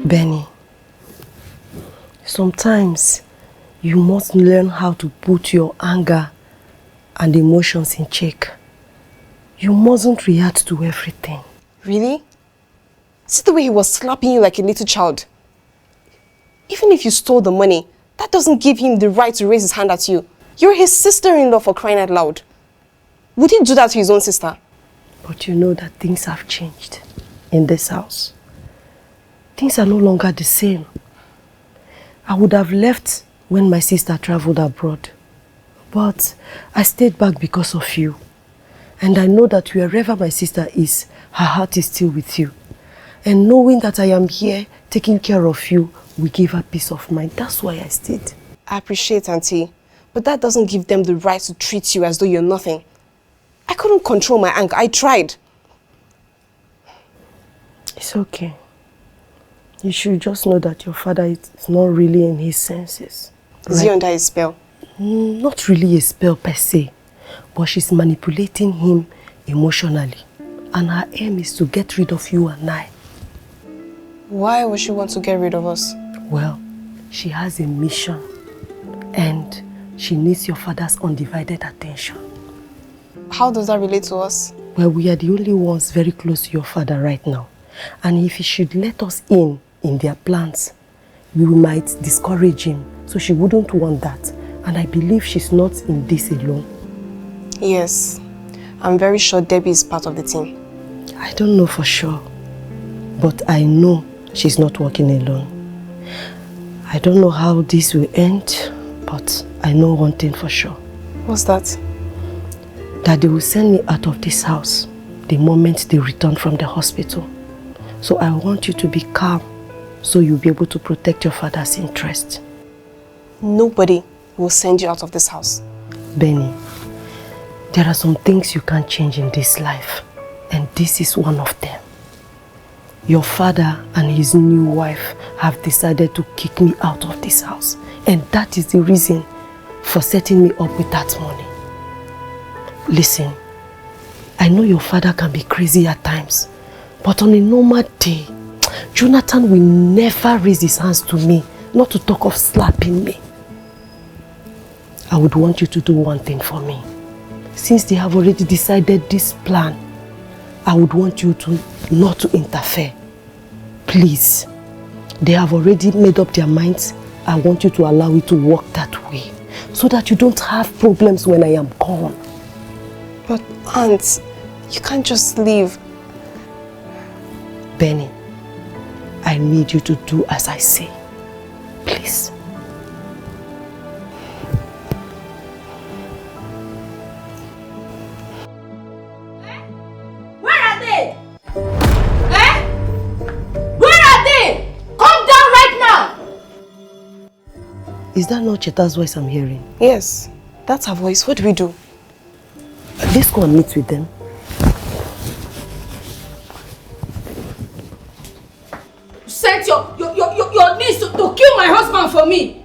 Benny, sometimes you must learn how to put your anger and emotions in check. You mustn't react to everything. Really? See the way he was slapping you like a little child? Even if you stole the money, that doesn't give him the right to raise his hand at you. You're his sister-in-law, for crying out loud. Would he do that to his own sister? But you know that things have changed in this house. Things are no longer the same. I would have left when my sister traveled abroad. But I stayed back because of you. And I know that wherever my sister is, her heart is still with you. And knowing that I am here, taking care of you, will give her peace of mind. That's why I stayed. I appreciate, Auntie. But that doesn't give them the right to treat you as though you're nothing. I couldn't control my anger. I tried. It's okay. You should just know that your father is not really in his senses. Is he under a spell? Not really a spell per se. But she's manipulating him emotionally. And her aim is to get rid of you and I. Why would she want to get rid of us? Well, she has a mission. And she needs your father's undivided attention. How does that relate to us? Well, we are the only ones very close to your father right now. And if he should let us in their plans, we might discourage him. So she wouldn't want that. And I believe she's not in this alone. Yes. I'm very sure Debbie is part of the team. I don't know for sure. But I know she's not working alone. I don't know how this will end, but I know one thing for sure. What's that? That they will send me out of this house the moment they return from the hospital. So I want you to be calm so you'll be able to protect your father's interest. Nobody will send you out of this house. Benny, there are some things you can't change in this life, and this is one of them. Your father and his new wife have decided to kick me out of this house, and that is the reason for setting me up with that money. Listen, I know your father can be crazy at times, but on a normal day, Jonathan will never raise his hands to me, not to talk of slapping me. I would want you to do one thing for me. Since they have already decided this plan, I would want you to not to interfere. Please. They have already made up their minds. I want you to allow it to work that way, so that you don't have problems when I am gone. But Aunt, you can't just leave. Benny, I need you to do as I say. Please. Where are they? Eh? Where are they? Come down right now! Is that not Cheta's voice I'm hearing? Yes, that's her voice. What do we do? Let's go and meet with them. You sent your niece to kill my husband for me.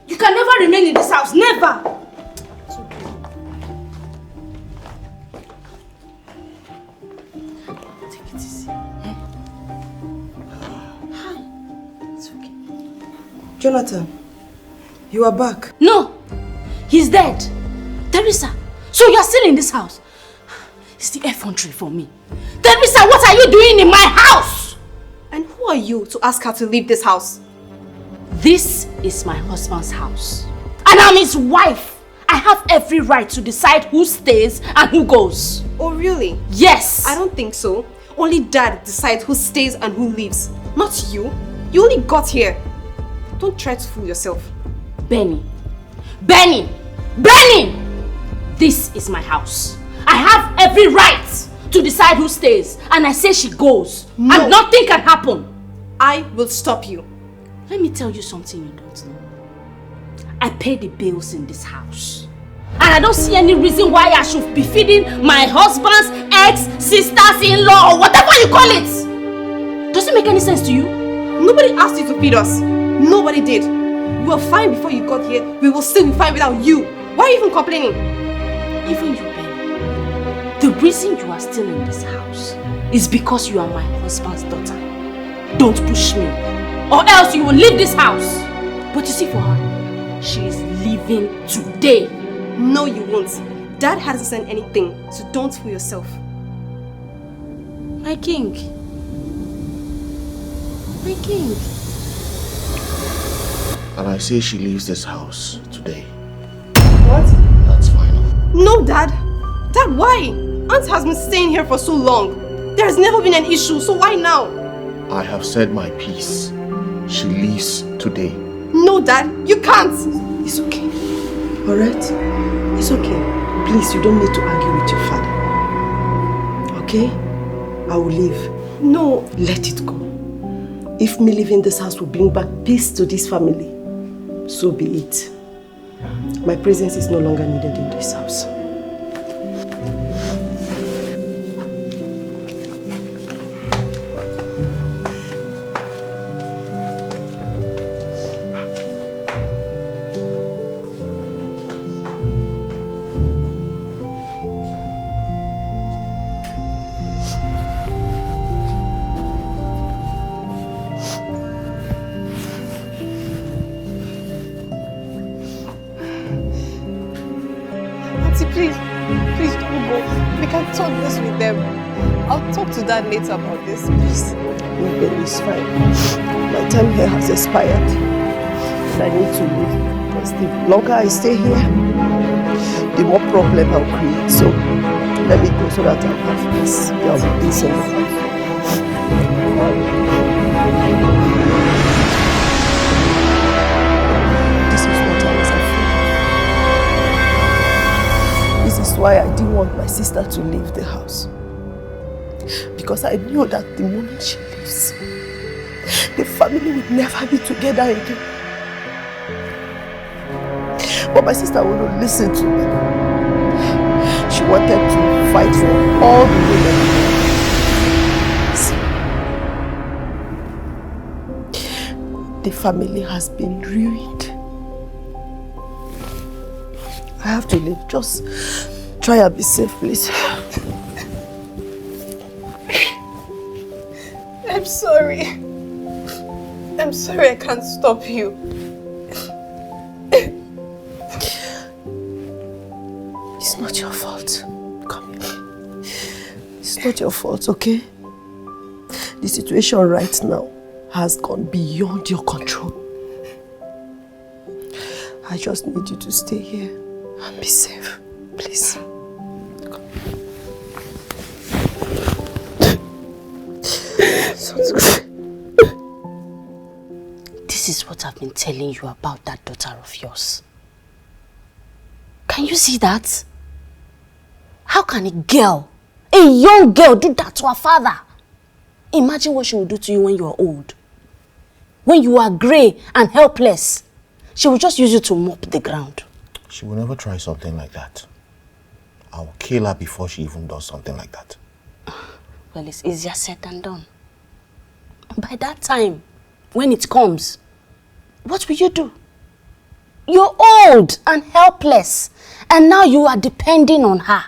You can never remain in this house. Never. Take it easy. It's okay. Jonathan, you are back. No, he's dead. Teresa, so you are still in this house? It's the effrontery for me. Teresa, what are you doing in my house? And who are you to ask her to leave this house? This is my husband's house. And I'm his wife. I have every right to decide who stays and who goes. Oh, really? Yes. I don't think so. Only Dad decides who stays and who leaves. Not you. You only got here. Don't try to fool yourself. Benny. Benny! Benny! This is my house. I have every right to decide who stays. And I say she goes. No. And nothing can happen. I will stop you. Let me tell you something you don't know. I pay the bills in this house. And I don't see any reason why I should be feeding my husband's ex, sisters-in-law, or whatever you call it. Does it make any sense to you? Nobody asked you to feed us. Nobody did. We were fine before you got here. We will still be fine without you. Why are you even complaining? Even you, Benny. The reason you are still in this house is because you are my husband's daughter. Don't push me. or else you will leave this house. But you see, for her, she is leaving today. No, you won't. Dad hasn't sent anything, so don't fool yourself. My king. My king. And I say she leaves this house today. What? That's final. No, Dad. Dad, why? Aunt has been staying here for so long. There has never been an issue, so why now? I have said my piece. She leaves today. No, Dad, you can't. It's okay. Alright? It's okay. Please, you don't need to argue with your father. Okay? I will leave. No. Let it go. If me leaving this house will bring back peace to this family, so be it. My presence is no longer needed in this house. Dad later about this, please. My baby is fine. My time here has expired. And I need to leave. Because the longer I stay here, the more problem I'll create. So let me go so that I'll have peace. There'll be peace in the house. This is what I was afraid. This is why I didn't want my sister to leave the house. Because I knew that the moment she leaves, the family would never be together again. But my sister wouldn't listen to me. She wanted to fight for all the women. The family has been ruined. I have to leave. Just try and be safe, please. I'm sorry. I'm sorry I can't stop you. It's not your fault. Come here. It's not your fault, okay? The situation right now has gone beyond your control. I just need you to stay here and be safe, please. This is what I've been telling you about that daughter of yours. Can you see that? How can a young girl do that to her father? Imagine what she will do to you when you are old. When you are grey and helpless, she will just use you to mop the ground. She will never try something like that. I will kill her before she even does something like that. Well, it's easier said than done. By that time, when it comes, what will you do? You're old and helpless, and now you are depending on her.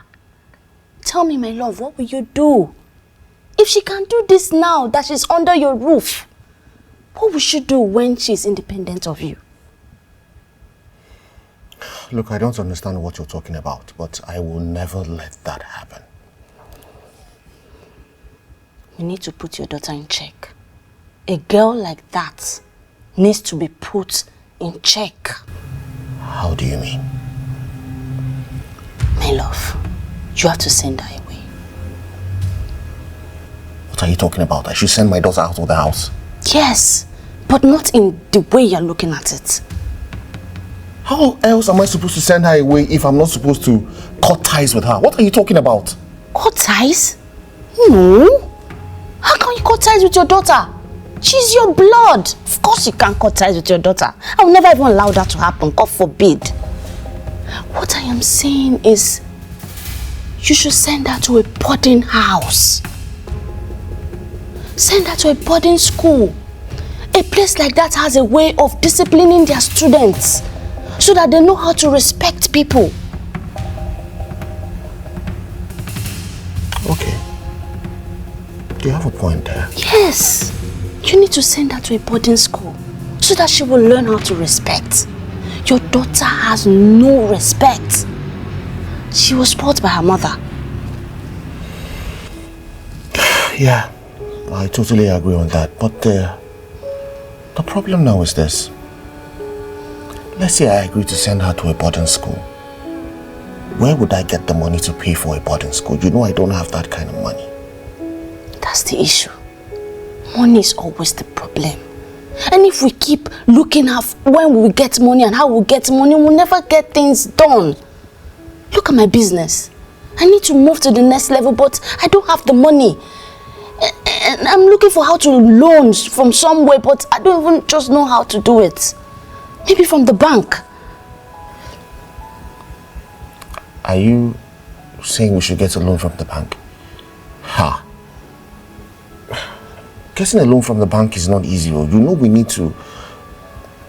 Tell me, my love, what will you do? If she can do this now that she's under your roof, what will she do when she's independent of you? Look, I don't understand what you're talking about, but I will never let that happen. You need to put your daughter in check. A girl like that needs to be put in check. How do you mean? My love, you have to send her away. What are you talking about? I should send my daughter out of the house? Yes, but not in the way you're looking at it. How else am I supposed to send her away if I'm not supposed to cut ties with her? What are you talking about? Cut ties? No. How can you cut ties with your daughter? She's your blood. Of course you can't cut ties with your daughter. I will never even allow that to happen. God forbid. What I am saying is, you should send her to a boarding house. Send her to a boarding school. A place like that has a way of disciplining their students so that they know how to respect people. Okay. Do you have a point there? Yes. You need to send her to a boarding school so that she will learn how to respect. Your daughter has no respect. She was spoiled by her mother. Yeah, I totally agree on that. But the problem now is this. Let's say I agree to send her to a boarding school. Where would I get the money to pay for a boarding school? You know I don't have that kind of money. That's the issue. Money is always the problem. And if we keep looking at when we get money and how we get money, we'll never get things done. Look at my business. I need to move to the next level, but I don't have the money. And I'm looking for how to loan from somewhere, but I don't even just know how to do it. Maybe from the bank. Are you saying we should get a loan from the bank? Ha! Getting a loan from the bank is not easy. You know we need to...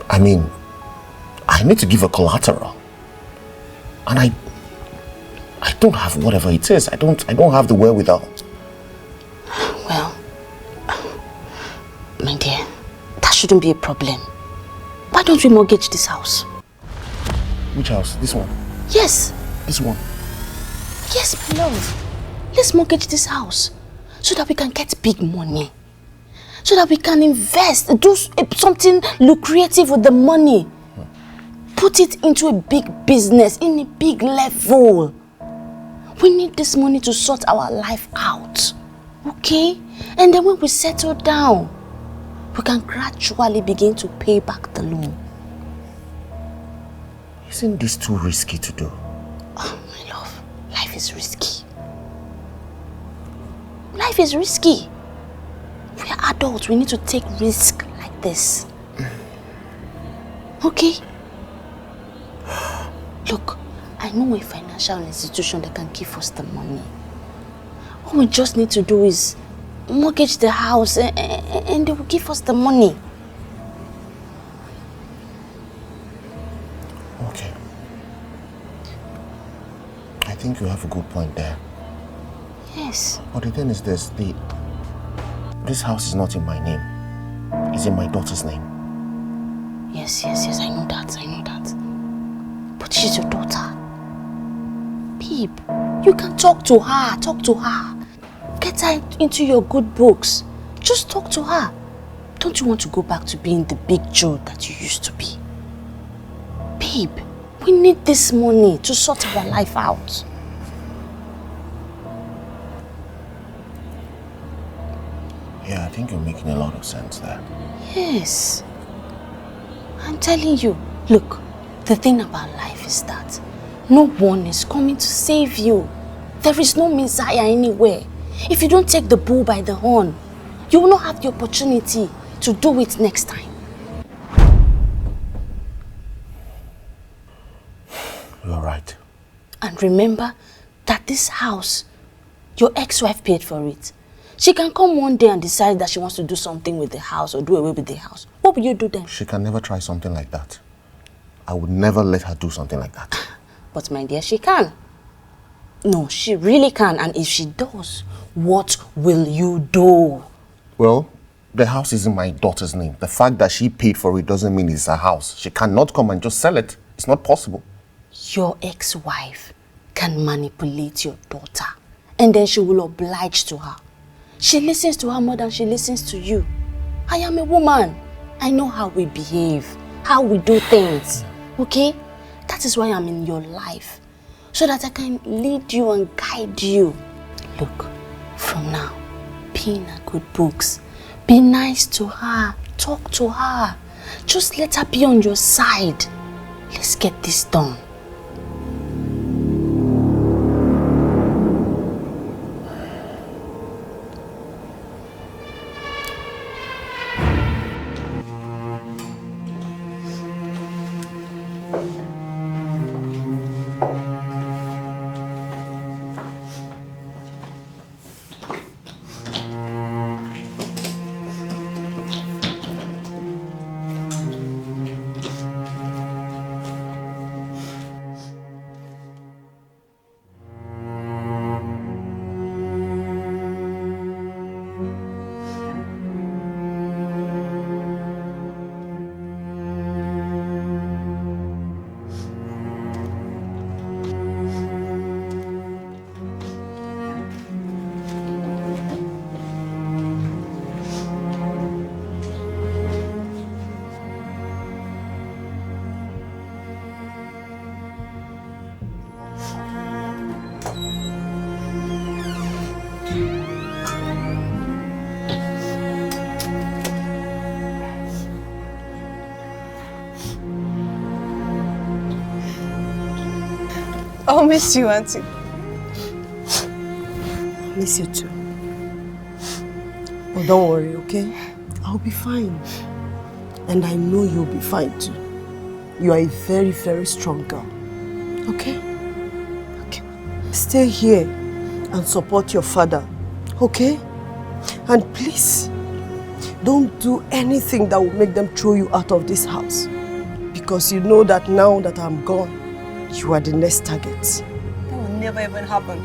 I need to give a collateral. And I don't have whatever it is. I don't have the wherewithal. Well, my dear, that shouldn't be a problem. Why don't we mortgage this house? Which house? This one? Yes. This one? Yes, my love. Let's mortgage this house so that we can get big money. So that we can invest, do something lucrative with the money. Put it into a big business, in a big level. We need this money to sort our life out. Okay? And then when we settle down, we can gradually begin to pay back the loan. Isn't this too risky to do? Oh, my love, life is risky. Life is risky. We are adults, we need to take risks like this. Okay? Look, I know a financial institution that can give us the money. All we just need to do is mortgage the house and they will give us the money. Okay. I think you have a good point there. Yes. But the thing is this, this house is not in my name. It's in my daughter's name. Yes, I know that. But she's your daughter. Babe, you can talk to her. Get her into your good books. Just talk to her. Don't you want to go back to being the big Joe that you used to be? Babe, we need this money to sort our life out. Yeah, I think you're making a lot of sense there. Yes. I'm telling you, look, the thing about life is that no one is coming to save you. There is no Messiah anywhere. If you don't take the bull by the horn, you will not have the opportunity to do it next time. You're right. And remember that this house, your ex-wife paid for it. She can come one day and decide that she wants to do something with the house or do away with the house. What will you do then? She can never try something like that. I would never let her do something like that. But my dear, she can. No, she really can. And if she does, what will you do? Well, the house is in my daughter's name. The fact that she paid for it doesn't mean it's her house. She cannot come and just sell it. It's not possible. Your ex-wife can manipulate your daughter and then she will oblige to her. She listens to her more than she listens to you. I am a woman. I know how we behave, how we do things, okay? That is why I'm in your life, so that I can lead you and guide you. Look, from now, be in her good books. Be nice to her, talk to her. Just let her be on your side. Let's get this done. I'll miss you, Auntie. I miss you too. But don't worry, okay? I'll be fine. And I know you'll be fine too. You are a very, very strong girl. Okay? Okay. Stay here and support your father. Okay? And please, don't do anything that will make them throw you out of this house. Because you know that now that I'm gone, you are the next target. That will never even happen.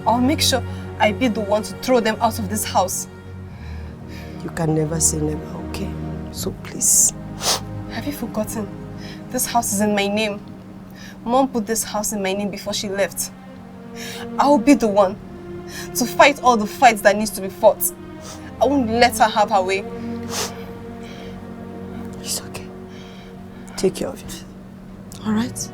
I'll make sure I be the one to throw them out of this house. You can never say never, okay? So please. Have you forgotten? This house is in my name. Mom put this house in my name before she left. I'll be the one to fight all the fights that needs to be fought. I won't let her have her way. It's okay. Take care of it. All right?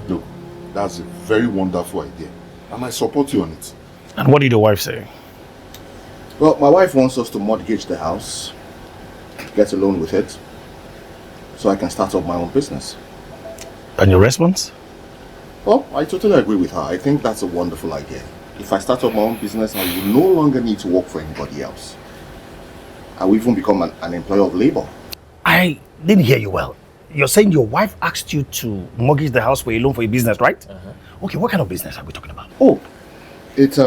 Look, that's a very wonderful idea, and I support you on it. And what did your wife say? Well, my wife wants us to mortgage the house, get a loan with it, so I can start up my own business. And your response? Well, I totally agree with her. I think that's a wonderful idea. If I start up my own business, I will no longer need to work for anybody else. I will even become an employer of labor. I didn't hear you well. You're saying your wife asked you to mortgage the house for a loan for a business, right? Okay, what kind of business are we talking about? Oh, it's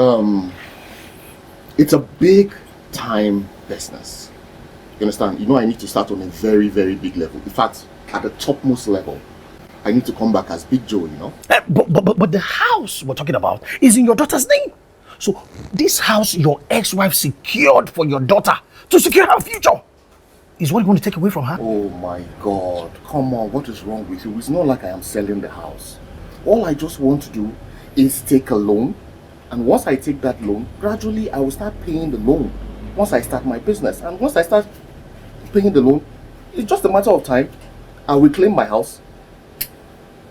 a big time business. You understand? You know, I need to start on a very, very big level. In fact, at the topmost level. I need to come back as Big Joe, you know? But the house we're talking about is in your daughter's name. So this house your ex-wife secured for your daughter to secure her future is what you want to take away from her? Oh my God. Come on, what is wrong with you? It's not like I am selling the house. All I just want to do is take a loan. And once I take that loan, gradually I will start paying the loan. Once I start my business. And once I start paying the loan, it's just a matter of time. I will claim my house.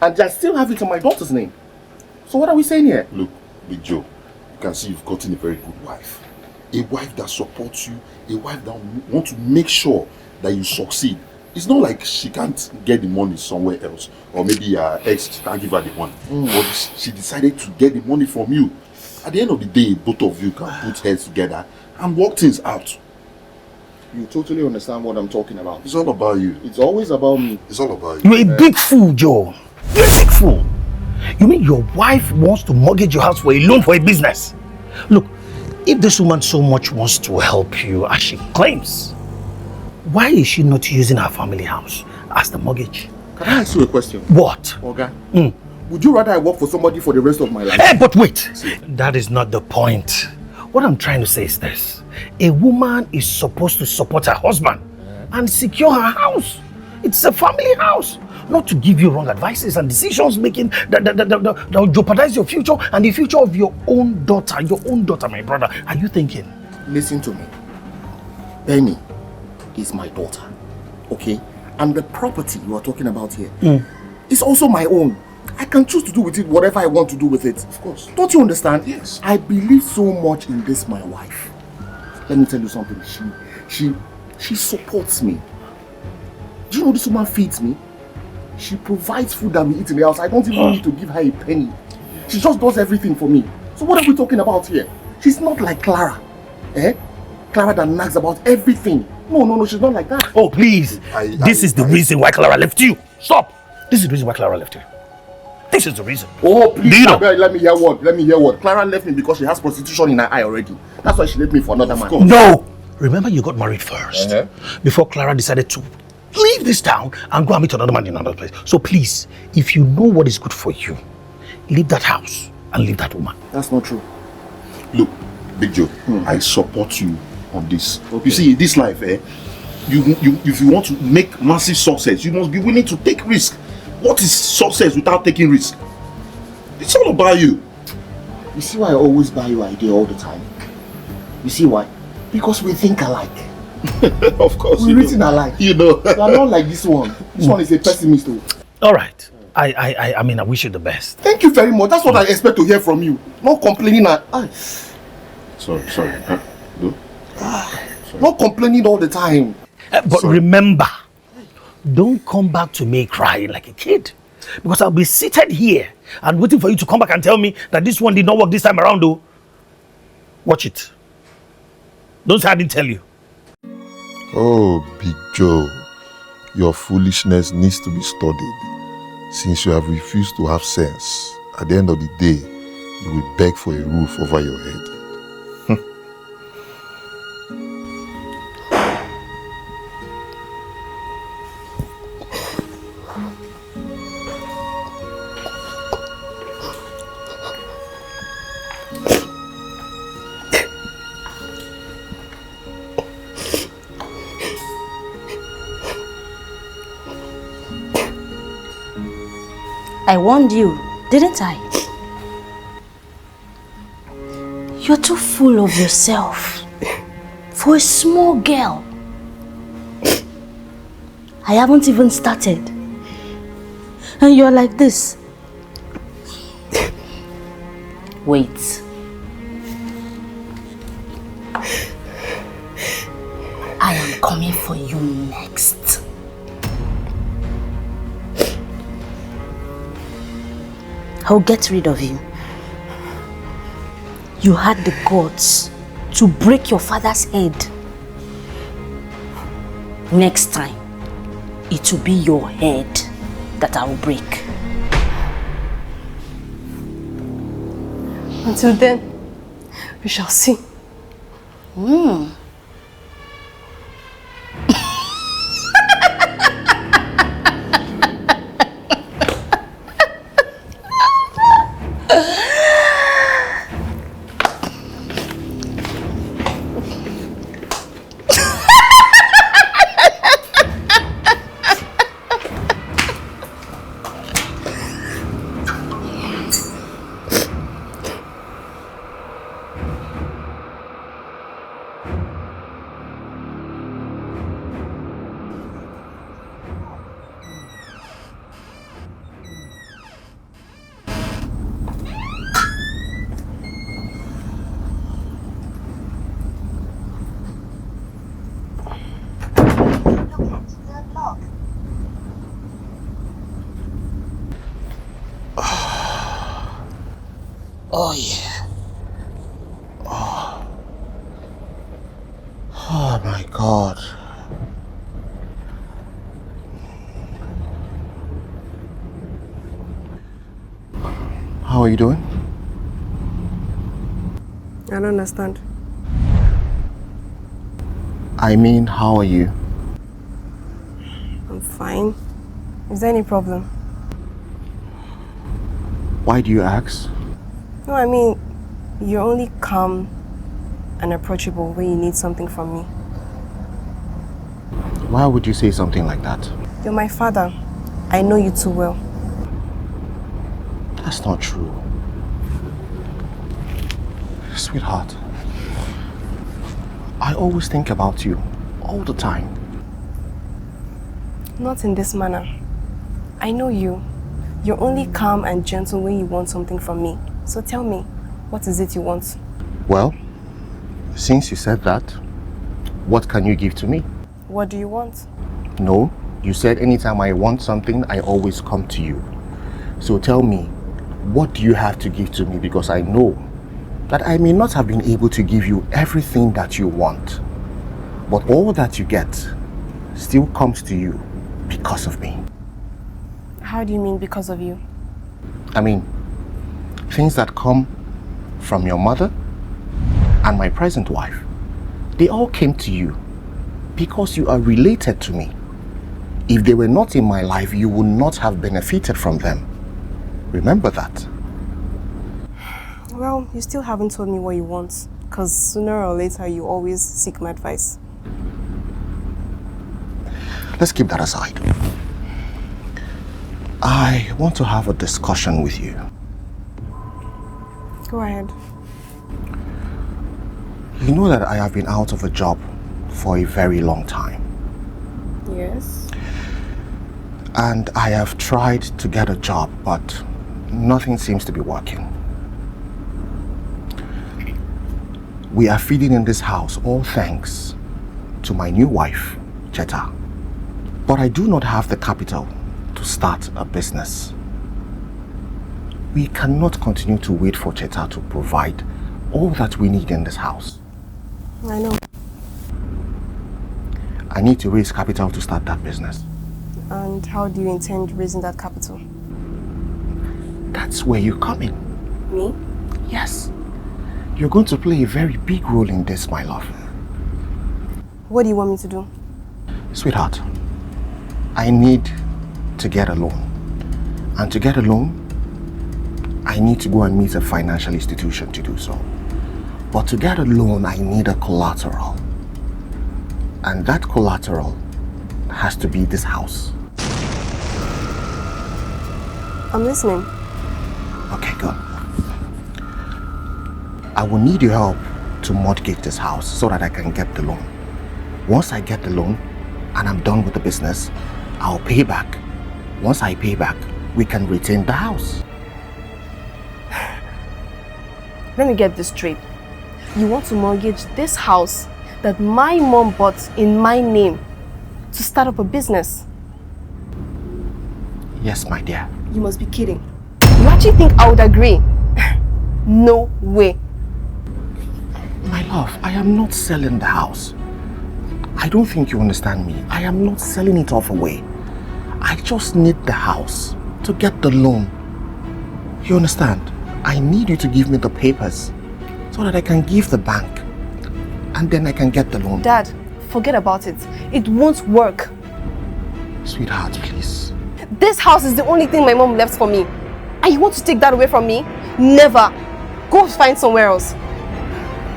And I still have it in my daughter's name. So what are we saying here? Look, Big Joe, you can see you've gotten a very good wife. A wife that supports you, a wife that wants to make sure that you succeed. It's not like she can't get the money somewhere else. Or maybe her ex can't give her the money. But she decided to get the money from you. At the end of the day, both of you can put heads together and work things out. You totally understand what I'm talking about. It's all about you. It's always about me. It's all about you. You're a big fool, Joe. You're a big fool. You mean your wife wants to mortgage your house for a loan for a business? Look, if this woman so much wants to help you as she claims, why is she not using her family house as the mortgage? Can I ask you a question? What? Okay. Would you rather I work for somebody for the rest of my life? Hey, but wait. That is not the point. What I'm trying to say is this. A woman is supposed to support her husband and secure her house. It's a family house. Not to give you wrong advices and decisions making that will jeopardize your future and the future of your own daughter. Your own daughter, my brother. Are you thinking? Listen to me. Penny is my daughter. Okay? And the property you are talking about here is also my own. I can choose to do with it whatever I want to do with it. Of course. Don't you understand? Yes. I believe so much in this, my wife. Let me tell you something. She supports me. Do you know this woman feeds me? She provides food that we eat in the house. I don't even need to give her a penny. She just does everything for me. So what are we talking about here? She's not like Clara. Clara that nags about everything. No, she's not like that. Oh, please. This is the reason why Clara left you. Stop. This is the reason why Clara left you. This is the reason. Oh, please, do you know? let me hear what. Clara left me because she has prostitution in her eye already. That's why she left me for another man. No! Remember you got married first. Before Clara decided to leave this town and go and meet another man in another place. So please, if you know what is good for you, leave that house and leave that woman. That's not true. Look, Big Joe, I support you on this. Okay. You see, this life, if you want to make massive success, you must be willing to take risk. What is success without taking risk? It's all about you. You see why I always buy you idea all the time? You see why? Because we think alike. Of course. We reason alike. You know. You are not like this one. This one is a pessimist though. All right. I mean, I wish you the best. Thank you very much. That's what I expect to hear from you. Not complaining Sorry. No? Not complaining all the time. But remember, don't come back to me crying like a kid. Because I'll be seated here and waiting for you to come back and tell me that this one did not work this time around though. Watch it. Don't say I didn't tell you. Oh, Big Joe, your foolishness needs to be studied. Since you have refused to have sense, at the end of the day, you will beg for a roof over your head. I warned you, didn't I? You're too full of yourself for a small girl. I haven't even started. And you're like this. Wait. I am coming for you next. I'll get rid of you. You had the guts to break your father's head. Next time, it will be your head that I will break. Until then, we shall see. Oh yeah. Oh my God. How are you doing? I don't understand. I mean, how are you? I'm fine. Is there any problem? Why do you ask? No, I mean, you're only calm and approachable when you need something from me. Why would you say something like that? You're my father. I know you too well. That's not true. Sweetheart, I always think about you all the time. Not in this manner. I know you. You're only calm and gentle when you want something from me. So tell me, what is it you want? Well, since you said that, what can you give to me? What do you want? No, you said anytime I want something, I always come to you. So tell me, what do you have to give to me? Because I know that I may not have been able to give you everything that you want, but all that you get still comes to you because of me. How do you mean because of you? I mean, things that come from your mother and my present wife, they all came to you because you are related to me. If they were not in my life, you would not have benefited from them. Remember that. Well, you still haven't told me what you want, because sooner or later you always seek my advice. Let's keep that aside. I want to have a discussion with you. Go ahead. You know that I have been out of a job for a very long time. Yes. And I have tried to get a job, but nothing seems to be working. We are feeding in this house, all thanks to my new wife, Cheta. But I do not have the capital to start a business. We cannot continue to wait for Cheta to provide all that we need in this house. I know. I need to raise capital to start that business. And how do you intend raising that capital? That's where you come in. Me? Yes. You're going to play a very big role in this, my love. What do you want me to do? Sweetheart, I need to get a loan. And to get a loan, I need to go and meet a financial institution to do so. But to get a loan, I need a collateral. And that collateral has to be this house. I'm listening. Okay, good. I will need your help to mortgage this house so that I can get the loan. Once I get the loan and I'm done with the business, I'll pay back. Once I pay back, we can retain the house. Let me get this straight. You want to mortgage this house that my mom bought in my name to start up a business? Yes, my dear. You must be kidding. You actually think I would agree? No way. My love, I am not selling the house. I don't think you understand me. I am not selling it off away. I just need the house to get the loan. You understand? I need you to give me the papers so that I can give the bank and then I can get the loan. Dad, forget about it. It won't work. Sweetheart, please. This house is the only thing my mom left for me. And you want to take that away from me? Never. Go find somewhere else.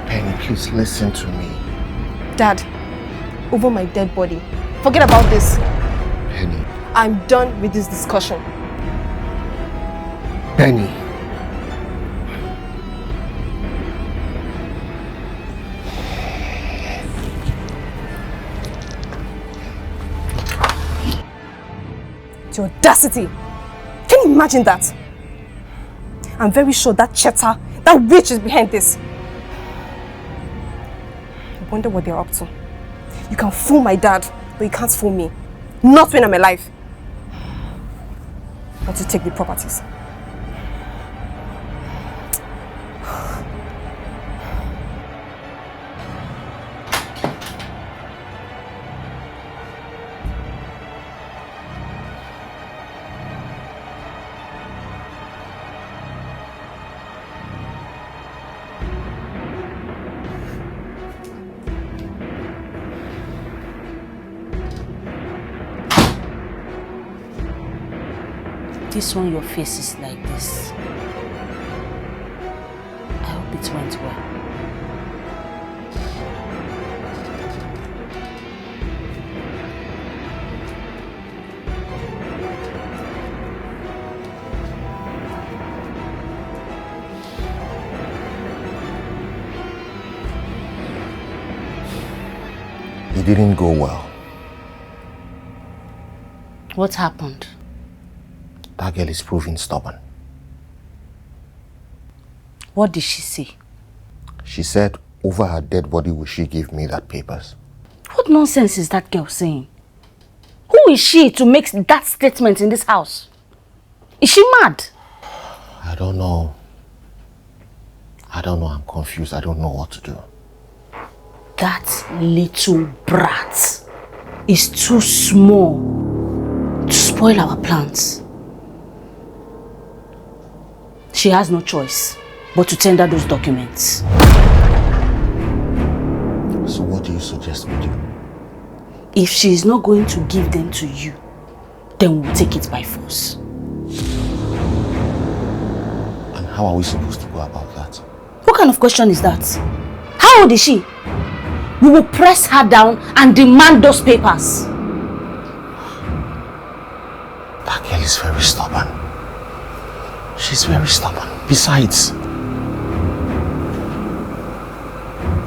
Penny, please listen to me. Dad, over my dead body. Forget about this. Penny. I'm done with this discussion. Penny. The audacity. Can you imagine that? I'm very sure that Cheta, that witch is behind this. I wonder what they're up to. You can fool my dad, but you can't fool me. Not when I'm alive. I want to take the properties. This one, your face is like this. I hope it went well. It didn't go well. What happened? That girl is proving stubborn. What did she say? She said over her dead body will she give me that papers. What nonsense is that girl saying? Who is she to make that statement in this house? Is she mad? I don't know. I'm confused. I don't know what to do. That little brat is too small to spoil our plans. She has no choice but to tender those documents. So what do you suggest we do? If she is not going to give them to you, then we'll take it by force. And how are we supposed to go about that? What kind of question is that? How old is she? We will press her down and demand those papers. That girl is very stubborn. She's very stubborn. Besides,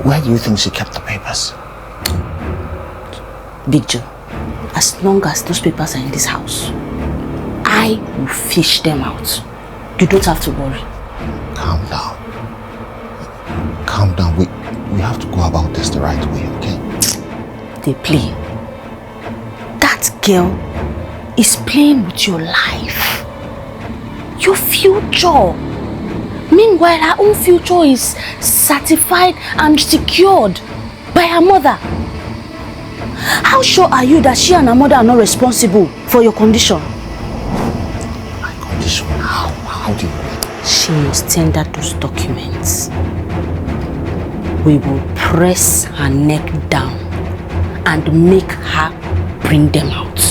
Where do you think she kept the papers? Big Joe, as long as those papers are in this house, I will fish them out. You don't have to worry. Calm down. Calm down. We have to go about this the right way, okay? They play. That girl is playing with your life. Your future. Meanwhile, her own future is certified and secured by her mother. How sure are you that she and her mother are not responsible for your condition? My condition? How do you... She must tender those documents. We will press her neck down and make her bring them out.